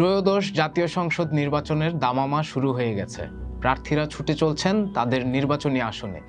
ত্রয়োদশ জাতীয় সংসদ নির্বাচনের দামামা শুরু হয়ে গেছে। প্রার্থীরা ছুটে চলছেন তাদের নির্বাচনী আসনে।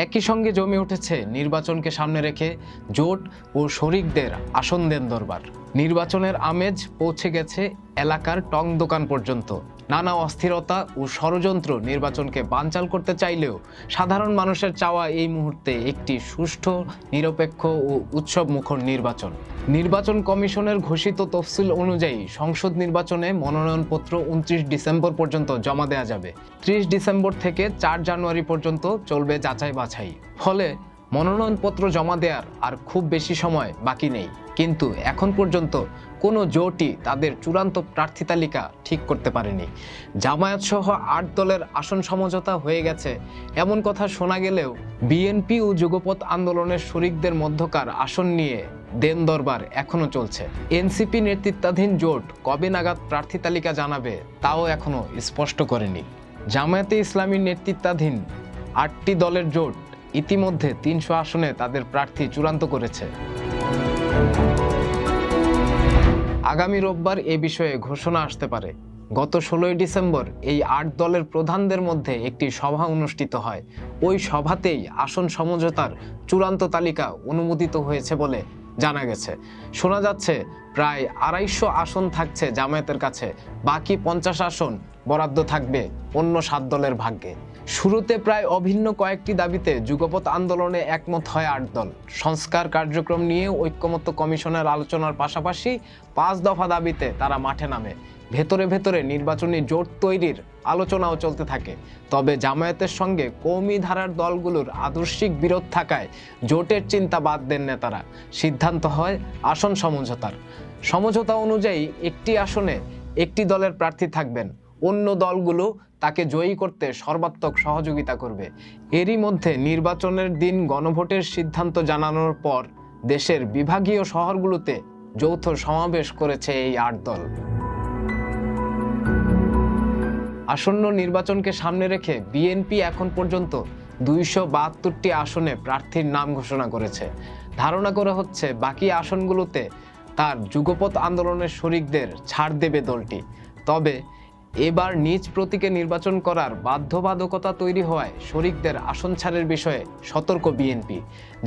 একই সঙ্গে জমে উঠেছে নির্বাচনকে সামনে রেখে জোট ও শরিকদের আসন দেন দরবার। নির্বাচনের আমেজ পৌঁছে গেছে এলাকার টং দোকান পর্যন্ত। নানা অস্থিরতা ও ষড়যন্ত্র নির্বাচনকে বানচাল করতে চাইলেও সাধারণ মানুষের চাওয়া এই মুহূর্তে একটি সুষ্ঠু, নিরপেক্ষ ও উৎসবমুখর নির্বাচন। নির্বাচন কমিশনের ঘোষিত তফসিল অনুযায়ী সংসদ নির্বাচনে মনোনয়নপত্র 29 ডিসেম্বর পর্যন্ত জমা দেওয়া যাবে। 30 ডিসেম্বর থেকে 4 জানুয়ারি পর্যন্ত চলবে যাচাই বাছাই। ফলে মনোনয়নপত্র জমা দেওয়ার আর খুব বেশি সময় বাকি নেই। কিন্তু এখন পর্যন্ত কোনো জোটই তাদের চূড়ান্ত প্রার্থী তালিকা ঠিক করতে পারেনি। জামায়াত সহ 8 দলের আসন সমঝোতা হয়ে গেছে এমন কথা শোনা গেলেও বিএনপি ও যুগপৎ আন্দোলনের শরিকদের মধ্যকার আসন নিয়ে দেন দরবার এখনো চলছে। এনসিপি নেতৃত্বাধীন জোট কবে নাগাদ প্রার্থী তালিকা জানাবে তাও এখনো স্পষ্ট করেনি। জামায়াতে ইসলামীর নেতৃত্বাধীন 8টি দলের জোট ইতিমধ্যে 300 আসনে তাদের প্রার্থী চূড়ান্ত করেছে। আগামী রোববার এ বিষয়ে ঘোষণা আসতে পারে। গত 16 ডিসেম্বর এই 8 দলের প্রধানদের মধ্যে একটি সভা অনুষ্ঠিত হয়। ওই সভাতেই আসন সমঝোতার চূড়ান্ত তালিকা অনুমোদিত হয়েছে বলে জানা গেছে। শোনা যাচ্ছে প্রায় 250 আসন থাকছে জামায়াতের কাছে, বাকি 50 আসন বরাদ্দ থাকবে অন্য 7 দলের ভাগ্যে। শুরুতে প্রায় অভিন্ন কয়েকটি দাবিতে যুগপৎ আন্দোলনে একমত হয় 8 দল। সংস্কার কার্যক্রম নিয়ে ঐক্যমত্য কমিশনের আলোচনার পাশাপাশি 5 দফা দাবিতে তারা মাঠে নামে। ভেতরে ভেতরে নির্বাচনী জোট তৈরির আলোচনাও চলতে থাকে। তবে জামায়াতের সঙ্গে কওমি ধারার দলগুলোর আদর্শিক বিরোধ থাকায় জোটের চিন্তা বাদ দেন নেতারা। সিদ্ধান্ত হয় আসন সমঝোতার। সমঝোতা অনুযায়ী একটি আসনে একটি দলের প্রার্থী থাকবেন, অন্য দলগুলো তাকে জয়ী করতে সর্বাত্মক সহযোগিতা করবে। এরই মধ্যে নির্বাচনের দিন গণভোটের সিদ্ধান্ত জানানোর পর দেশের বিভাগীয় শহরগুলোতে যৌথ সমাবেশ করেছে এই 8 দল। আসন্ন নির্বাচনকে সামনে রেখে বিএনপি এখন পর্যন্ত 272টি আসনে প্রার্থীর নাম ঘোষণা করেছে। ধারণা করা হচ্ছে বাকি আসনগুলোতে তার যুগপৎ আন্দোলনের শরিকদের ছাড় দেবে দলটি। তবে এবার নিজ প্রতীকে নির্বাচন করার বাধ্যবাধকতা তৈরি হওয়ায় শরিকদের আসন ছাড়ের বিষয়ে সতর্ক বিএনপি।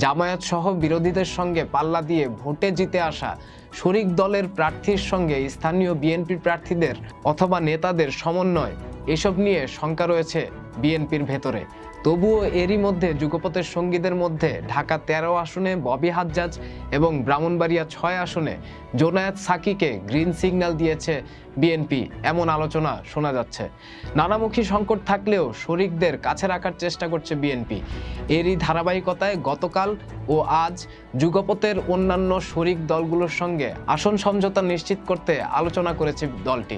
জামায়াত সহ বিরোধীদের সঙ্গে পাল্লা দিয়ে ভোটে জিতে আসা শরিক দলের প্রার্থীর সঙ্গে স্থানীয় বিএনপি প্রার্থীদের অথবা নেতাদের সমন্বয়, এসব নিয়ে শঙ্কা রয়েছে বিএনপির ভেতরে। তবুও এরই মধ্যে যুগপথের সঙ্গীদের মধ্যে ঢাকা 13 আসনে ববি হাজ্জাজ এবং ব্রাহ্মণবাড়িয়া 6 আসনে জোনায়েদ সাকিকে গ্রিন সিগন্যাল দিয়েছে বিএনপি, এমন আলোচনা শোনা যাচ্ছে। নানামুখী সংকট থাকলেও শরিকদের কাছে রাখার চেষ্টা করছে বিএনপি। এরই ধারাবাহিকতায় গতকাল ও আজ যুগপথের অন্যান্য শরিক দলগুলোর সঙ্গে আসন সমঝোতা নিশ্চিত করতে আলোচনা করেছে দলটি।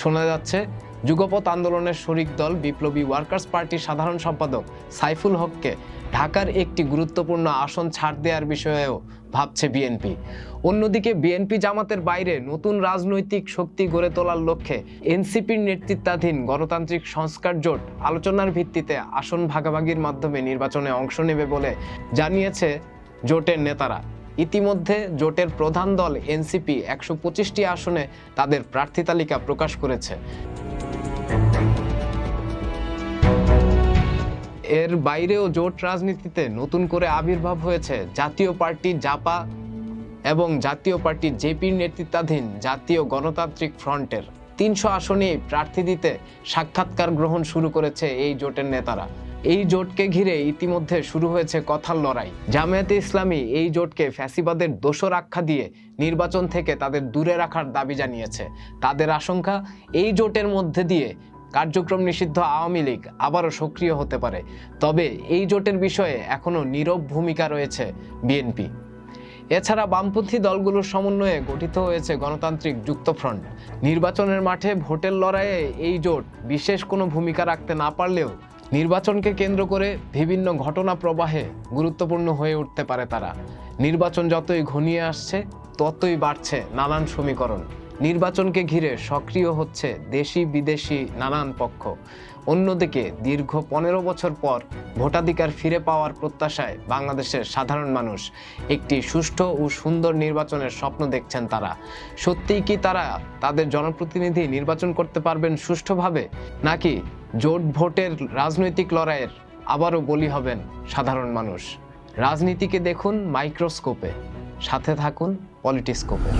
শোনা যাচ্ছে যুগপৎ আন্দোলনের শরিক দল বিপ্লবী ওয়ার্কার্স পার্টির সাধারণ সম্পাদক সাইফুল হককে ঢাকার একটি গুরুত্বপূর্ণ আসন ছাড় দেওয়ার বিষয়েও ভাবছে বিএনপি। অন্যদিকে বিএনপি জামাতের বাইরে নতুন রাজনৈতিক শক্তি গড়ে তোলার লক্ষ্যে এনসিপির নেতৃত্বাধীন গণতান্ত্রিক সংস্কার জোট আলোচনার ভিত্তিতে আসন ভাগাভাগির মাধ্যমে নির্বাচনে অংশ নেবে বলে জানিয়েছে জোটের নেতারা। ইতিমধ্যে জোটের প্রধান দল এনসিপি 125টি আসনে তাদের প্রার্থী তালিকা প্রকাশ করেছে। এর বাইরেও জোট রাজনীতিতে নতুন করে আবির্ভাব হয়েছে জাতীয় পার্টি জাপা এবং জাতীয় পার্টি জেপির নেতৃত্বাধীন জাতীয় গণতান্ত্রিক ফ্রন্টের। 300 আসনে প্রার্থী দিতে সাক্ষাৎকার গ্রহণ শুরু করেছে এই জোটের নেতারা। এই জোটকে ঘিরে ইতিমধ্যে শুরু হয়েছে কথার লড়াই। জামায়াতে ইসলামী এই জোটকে ফ্যাসিবাদের দোসর আখ্যা দিয়ে নির্বাচন থেকে তাদের দূরে রাখার দাবি জানিয়েছে। তাদের আশঙ্কা এই জোটের মধ্যে দিয়ে কার্যক্রম নিষিদ্ধ আওয়ামী লীগ আবারও সক্রিয় হতে পারে। তবে এই জোটের বিষয়ে এখনও নীরব ভূমিকা রয়েছে বিএনপি। এছাড়া বামপন্থী দলগুলোর সমন্বয়ে গঠিত হয়েছে গণতান্ত্রিক যুক্তফ্রন্ট। নির্বাচনের মাঠে ভোটের লড়াইয়ে এই জোট বিশেষ কোনো ভূমিকা রাখতে না পারলেও নির্বাচনকে কেন্দ্র করে বিভিন্ন ঘটনা প্রবাহে গুরুত্বপূর্ণ হয়ে উঠতে পারে তারা। নির্বাচন যতই ঘনিয়ে আসছে ততই বাড়ছে নানান সমীকরণ। নির্বাচনকে ঘিরে সক্রিয় হচ্ছে দেশি বিদেশি নানান পক্ষ। অন্যদিকে দীর্ঘ 15 বছর পর ভোটাধিকার ফিরে পাওয়ার প্রত্যাশায় বাংলাদেশের সাধারণ মানুষ একটি সুষ্ঠু ও সুন্দর নির্বাচনের স্বপ্ন দেখছেন। তারা সত্যিই কি তারা তাদের জনপ্রতিনিধি নির্বাচন করতে পারবেন সুষ্ঠুভাবে, নাকি জোট ভোটের রাজনৈতিক লড়াইয়ের আবারও বলি হবেন সাধারণ মানুষ? রাজনীতিকে দেখুন মাইক্রোস্কোপে, সাথে থাকুন পলিটিস্কোপে।